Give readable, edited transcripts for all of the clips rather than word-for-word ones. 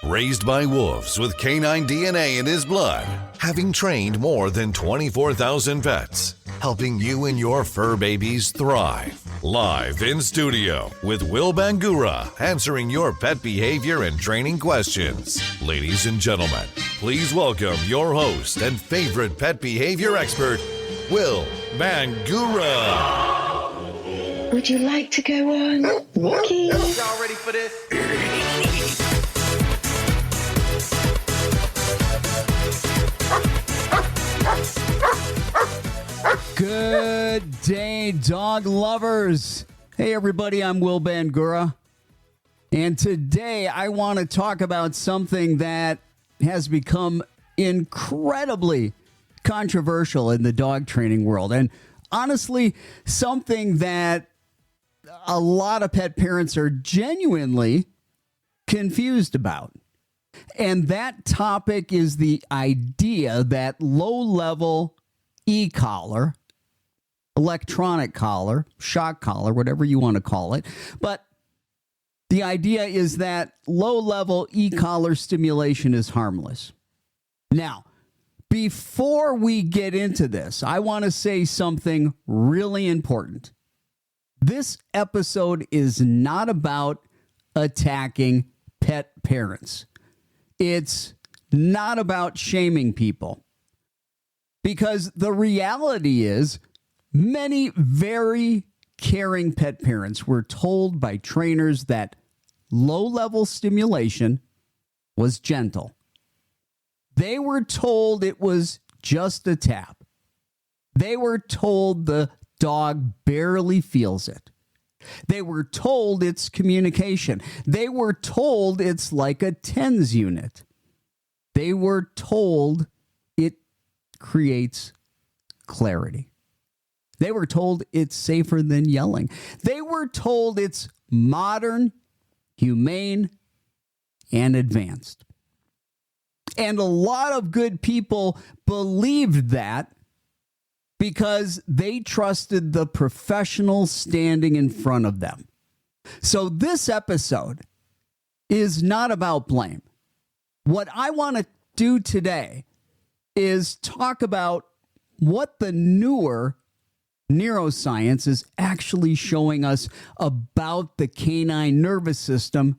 Raised by wolves with canine DNA in his blood, having trained more than 24,000 pets, helping you and your fur babies thrive. Live in studio with Will Bangura, answering your pet behavior and training questions. Ladies and gentlemen, please welcome your host and favorite pet behavior expert, Will Bangura. Would you like to go on, Wookie? Y'all ready for this? Good day, dog lovers. Hey, everybody, I'm Will Bangura. And today I want to talk about something that has become incredibly controversial in the dog training world. And honestly, something that a lot of pet parents are genuinely confused about. And that topic is the idea that low-level e-collar, electronic collar, shock collar, whatever you want to call it. But the idea is that low-level e-collar stimulation is harmless. Now, before we get into this, I want to say something really important. This episode is not about attacking pet parents. It's not about shaming people. Because the reality is, many very caring pet parents were told by trainers that low-level stimulation was gentle. They were told it was just a tap. They were told the dog barely feels it. They were told it's communication. They were told it's like a TENS unit. They were told it creates clarity. They were told it's safer than yelling. They were told it's modern, humane, and advanced. And a lot of good people believed that because they trusted the professionals standing in front of them. So this episode is not about blame. What I want to do today is talk about what the newer neuroscience is actually showing us about the canine nervous system,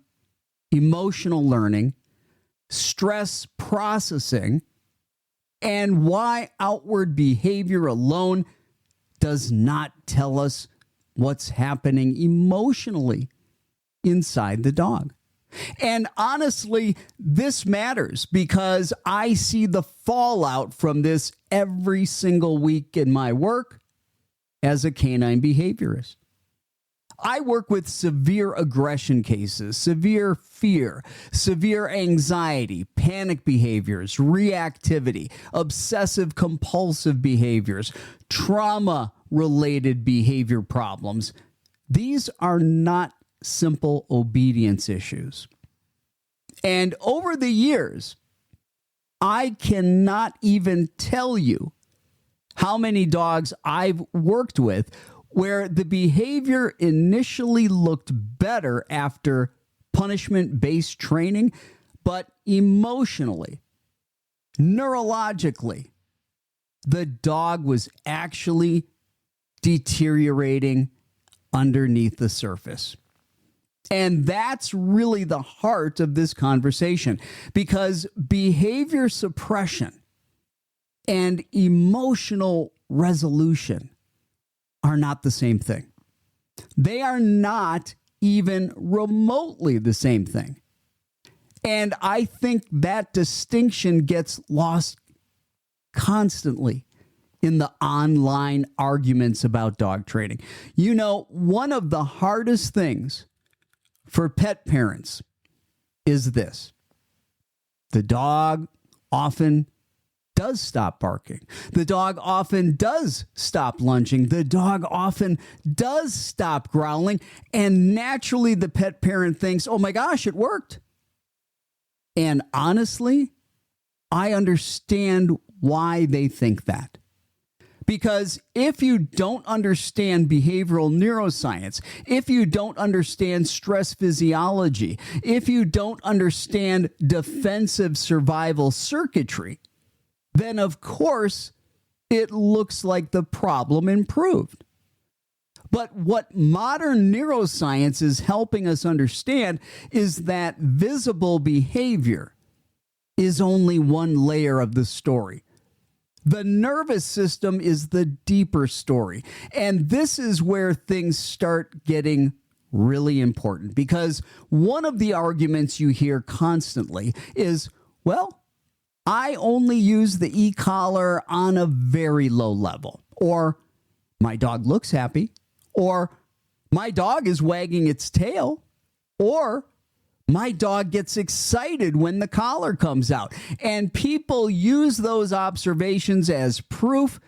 emotional learning, stress processing, and why outward behavior alone does not tell us what's happening emotionally inside the dog. And honestly, this matters because I see the fallout from this every single week in my work as a canine behaviorist. I work with severe aggression cases, severe fear, severe anxiety, panic behaviors, reactivity, obsessive compulsive behaviors, trauma-related behavior problems. These are not simple obedience issues. And over the years, I cannot even tell you how many dogs I've worked with where the behavior initially looked better after punishment-based training, but emotionally, neurologically, the dog was actually deteriorating underneath the surface. And that's really the heart of this conversation, because behavior suppression and emotional resolution are not the same thing. They are not even remotely the same thing. And I think that distinction gets lost constantly in the online arguments about dog training. You know, one of the hardest things for pet parents is this. The dog often does stop barking. The dog often does stop lunging. The dog often does stop growling. And naturally, the pet parent thinks, oh my gosh, it worked. And honestly, I understand why they think that. Because if you don't understand behavioral neuroscience, if you don't understand stress physiology, if you don't understand defensive survival circuitry, then of course it looks like the problem improved. But what modern neuroscience is helping us understand is that visible behavior is only one layer of the story. The nervous system is the deeper story. And this is where things start getting really important, because one of the arguments you hear constantly is, well, I only use the e-collar on a very low level, or my dog looks happy, or my dog is wagging its tail, or my dog gets excited when the collar comes out. And people use those observations as proof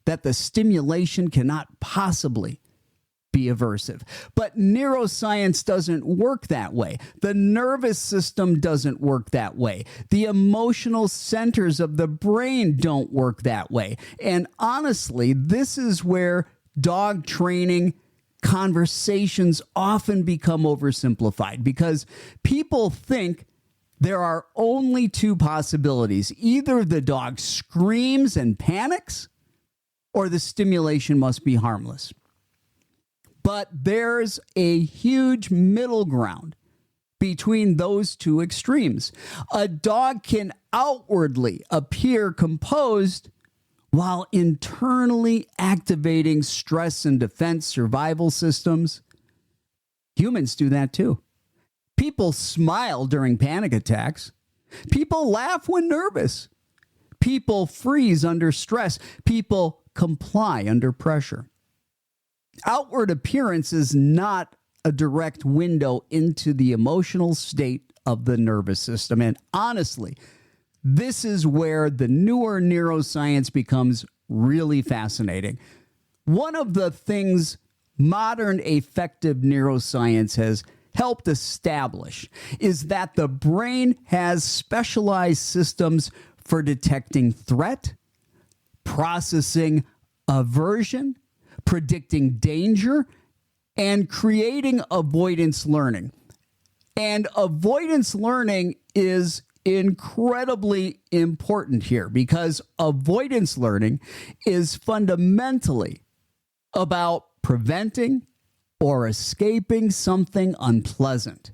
that the stimulation cannot possibly be aversive. But neuroscience doesn't work that way. The nervous system doesn't work that way. The emotional centers of the brain don't work that way. And honestly, this is where dog training conversations often become oversimplified, because people think there are only two possibilities. Either the dog screams and panics, or the stimulation must be harmless. But there's a huge middle ground between those two extremes. A dog can outwardly appear composed while internally activating stress and defense survival systems. Humans do that too. People smile during panic attacks. People laugh when nervous. People freeze under stress. People comply under pressure. Outward appearance is not a direct window into the emotional state of the nervous system. And honestly, this is where the newer neuroscience becomes really fascinating. One of the things modern affective neuroscience has helped establish is that the brain has specialized systems for detecting threat, processing aversion, predicting danger, and creating avoidance learning. And avoidance learning is incredibly important here, because avoidance learning is fundamentally about preventing or escaping something unpleasant.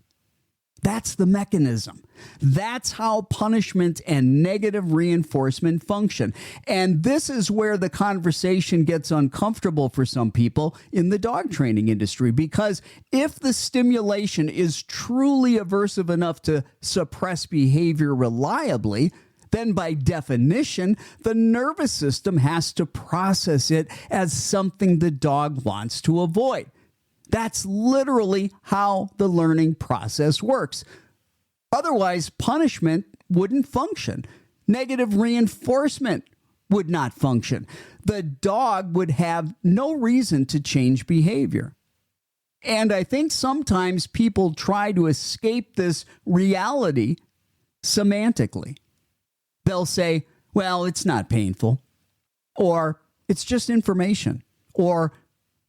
That's the mechanism. That's how punishment and negative reinforcement function. And this is where the conversation gets uncomfortable for some people in the dog training industry, because if the stimulation is truly aversive enough to suppress behavior reliably, then by definition, the nervous system has to process it as something the dog wants to avoid. That's literally how the learning process works. Otherwise, punishment wouldn't function. Negative reinforcement would not function. The dog would have no reason to change behavior. And I think sometimes people try to escape this reality semantically. They'll say, well, it's not painful, or it's just information, or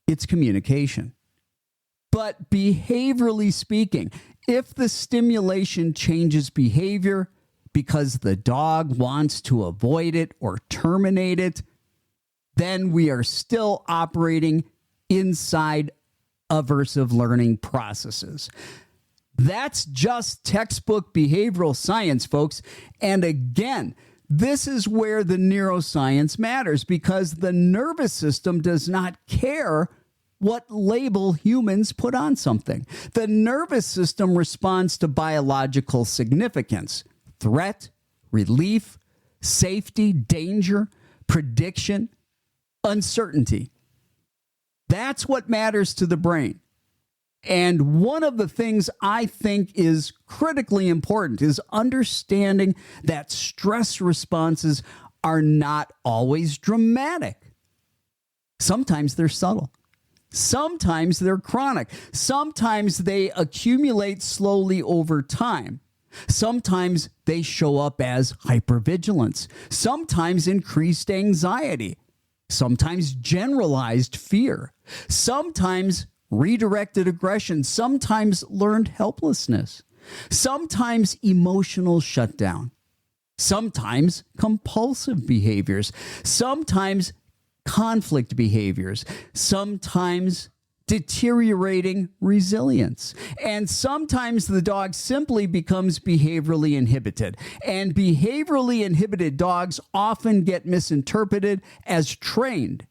it's communication. But behaviorally speaking, if the stimulation changes behavior because the dog wants to avoid it or terminate it, then we are still operating inside aversive learning processes. That's just textbook behavioral science, folks. And again, this is where the neuroscience matters, because the nervous system does not care what label humans put on something. The nervous system responds to biological significance: threat, relief, safety, danger, prediction, uncertainty. That's what matters to the brain. And one of the things I think is critically important is understanding that stress responses are not always dramatic. Sometimes they're subtle. Sometimes they're chronic. Sometimes they accumulate slowly over time. Sometimes they show up as hypervigilance. Sometimes increased anxiety. sometimes generalized fear, sometimes redirected aggression, sometimes learned helplessness, sometimes emotional shutdown, sometimes compulsive behaviors, sometimes conflict behaviors, sometimes deteriorating resilience. And sometimes the dog simply becomes behaviorally inhibited. And behaviorally inhibited dogs often get misinterpreted as trained.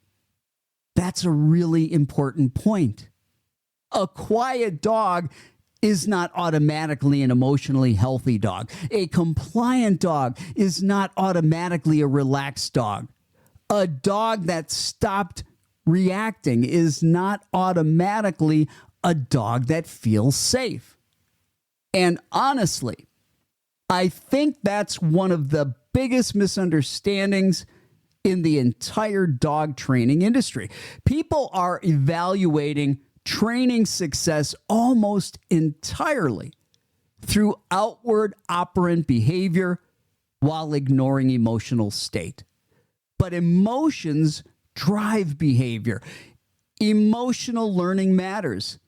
That's a really important point. A quiet dog is not automatically an emotionally healthy dog. A compliant dog is not automatically a relaxed dog. A dog that stopped reacting is not automatically a dog that feels safe. And honestly, I think that's one of the biggest misunderstandings in the entire dog training industry. People are evaluating training success almost entirely through outward operant behavior while ignoring emotional state. But emotions drive behavior. Emotional learning matters.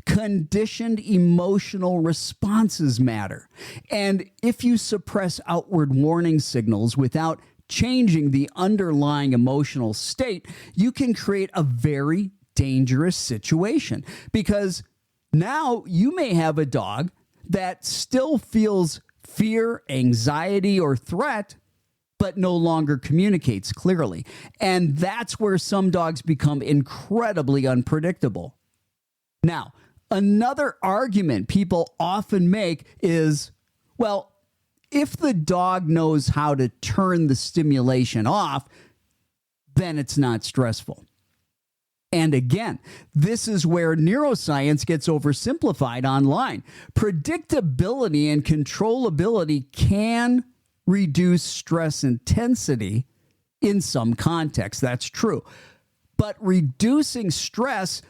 Conditioned emotional responses matter. And if you suppress outward warning signals without changing the underlying emotional state, you can create a very dangerous situation, because now you may have a dog that still feels fear, anxiety, or threat, but no longer communicates clearly. And that's where some dogs become incredibly unpredictable. Now, another argument people often make is, well, if the dog knows how to turn the stimulation off, then it's not stressful. And again, this is where neuroscience gets oversimplified online. Predictability and controllability can reduce stress intensity in some contexts. That's true. But reducing stress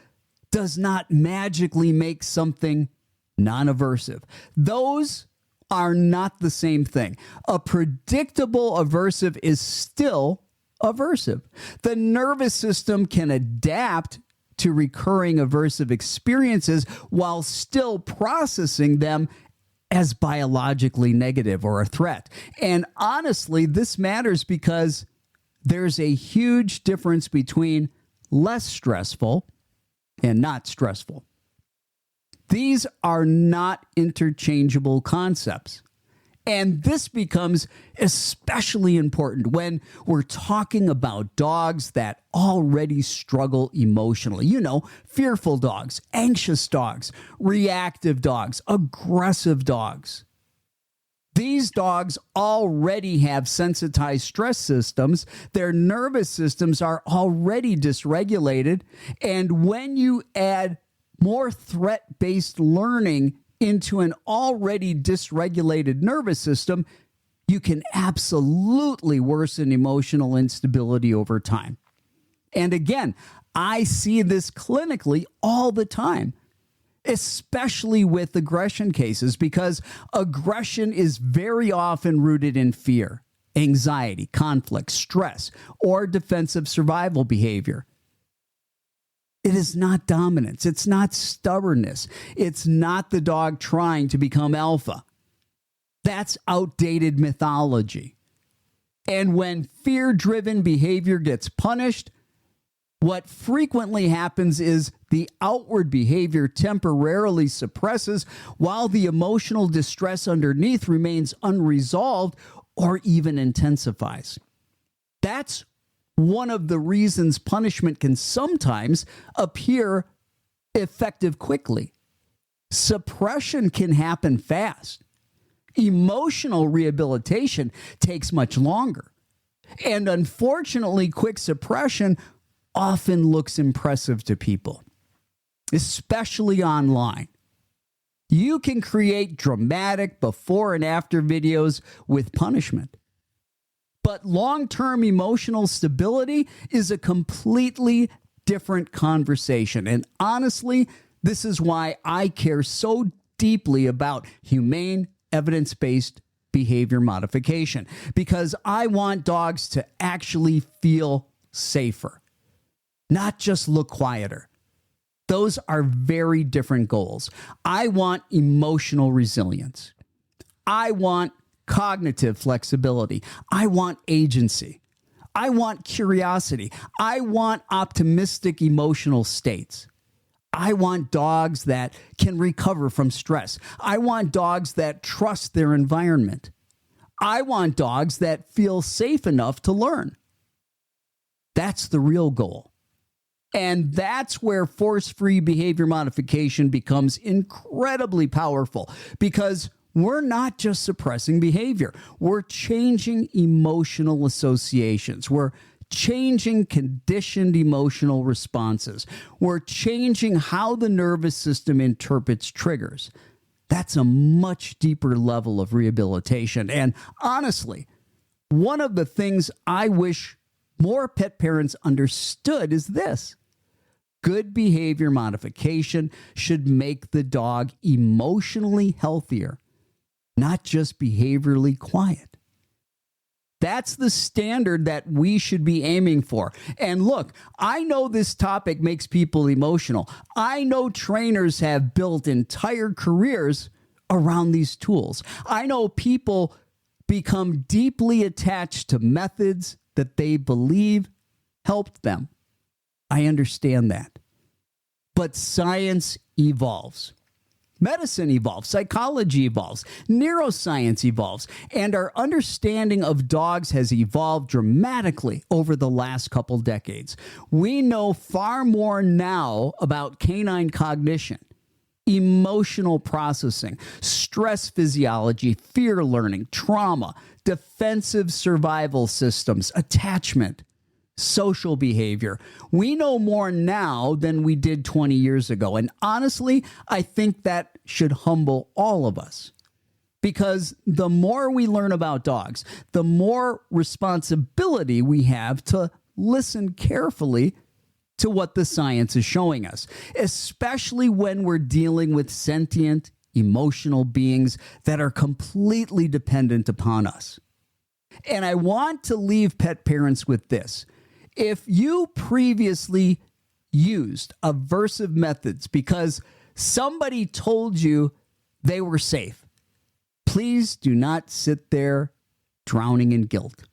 does not magically make something non-aversive. Those are not the same thing. A predictable aversive is still aversive. The nervous system can adapt to recurring aversive experiences while still processing them as biologically negative or a threat. And honestly, this matters because there's a huge difference between less stressful and not stressful. These are not interchangeable concepts. And this becomes especially important when we're talking about dogs that already struggle emotionally. You know, fearful dogs, anxious dogs, reactive dogs, aggressive dogs. These dogs already have sensitized stress systems. Their nervous systems are already dysregulated. And when you add more threat-based learning into an already dysregulated nervous system, you can absolutely worsen emotional instability over time. And again, I see this clinically all the time, especially with aggression cases, because aggression is very often rooted in fear, anxiety, conflict, stress, or defensive survival behavior. It is not dominance. It's not stubbornness. It's not the dog trying to become alpha. That's outdated mythology. And when fear-driven behavior gets punished, what frequently happens is the outward behavior temporarily suppresses while the emotional distress underneath remains unresolved or even intensifies. That's one of the reasons punishment can sometimes appear effective quickly. Suppression can happen fast. Emotional rehabilitation takes much longer. And unfortunately, quick suppression often looks impressive to people, especially online. You can create dramatic before and after videos with punishment. But long-term emotional stability is a completely different conversation. And honestly, this is why I care so deeply about humane, evidence-based behavior modification, because I want dogs to actually feel safer, not just look quieter. Those are very different goals. I want emotional resilience. I want cognitive flexibility. I want agency. I want curiosity. I want optimistic emotional states. I want dogs that can recover from stress. I want dogs that trust their environment. I want dogs that feel safe enough to learn. That's the real goal. And that's where force-free behavior modification becomes incredibly powerful, because we're not just suppressing behavior. We're changing emotional associations. We're changing conditioned emotional responses. We're changing how the nervous system interprets triggers. That's a much deeper level of rehabilitation. And honestly, one of the things I wish more pet parents understood is this: good behavior modification should make the dog emotionally healthier, not just behaviorally quiet. That's the standard that we should be aiming for. And look, I know this topic makes people emotional. I know trainers have built entire careers around these tools. I know people become deeply attached to methods that they believe helped them. I understand that. But science evolves. Medicine evolves, psychology evolves, neuroscience evolves, and our understanding of dogs has evolved dramatically over the last couple decades. We know far more now about canine cognition, emotional processing, stress physiology, fear learning, trauma, defensive survival systems, attachment, social behavior. We know more now than we did 20 years ago. And honestly, I think that should humble all of us. Because the more we learn about dogs, the more responsibility we have to listen carefully to what the science is showing us, especially when we're dealing with sentient, emotional beings that are completely dependent upon us. And I want to leave pet parents with this. If you previously used aversive methods because somebody told you they were safe, please do not sit there drowning in guilt.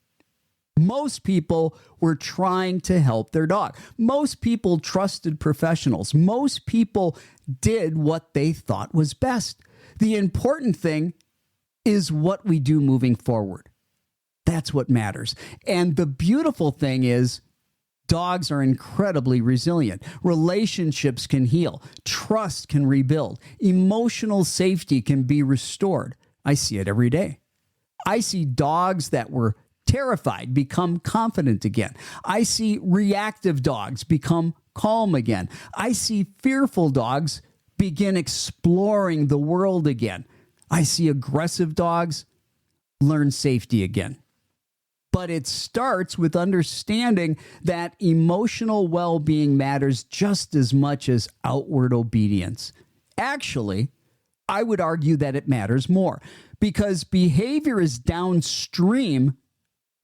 Most people were trying to help their dog. Most people trusted professionals. Most people did what they thought was best. The important thing is what we do moving forward. That's what matters. And the beautiful thing is, dogs are incredibly resilient. Relationships can heal. Trust can rebuild. Emotional safety can be restored. I see it every day. I see dogs that were terrified become confident again. I see reactive dogs become calm again. I see fearful dogs begin exploring the world again. I see aggressive dogs learn safety again. But it starts with understanding that emotional well-being matters just as much as outward obedience. Actually, I would argue that it matters more, because behavior is downstream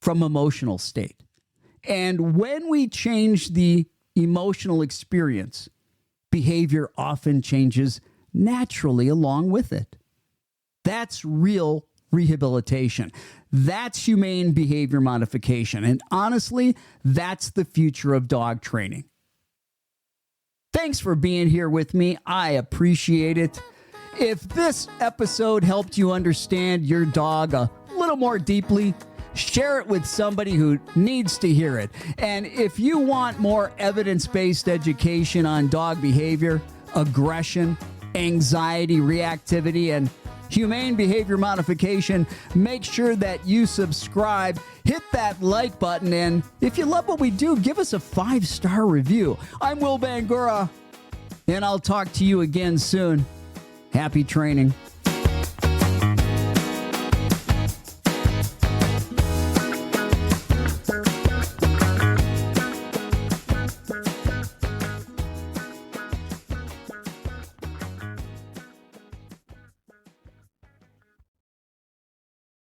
from emotional state. And when we change the emotional experience, behavior often changes naturally along with it. That's real rehabilitation. That's humane behavior modification. And honestly, that's the future of dog training. Thanks for being here with me. I appreciate it. If this episode helped you understand your dog a little more deeply, share it with somebody who needs to hear it. And if you want more evidence-based education on dog behavior, aggression, anxiety, reactivity, and humane behavior modification, make sure that you subscribe, hit that like button, and if you love what we do, give us a 5-star review. I'm Will Bangura, and I'll talk to you again soon. Happy training.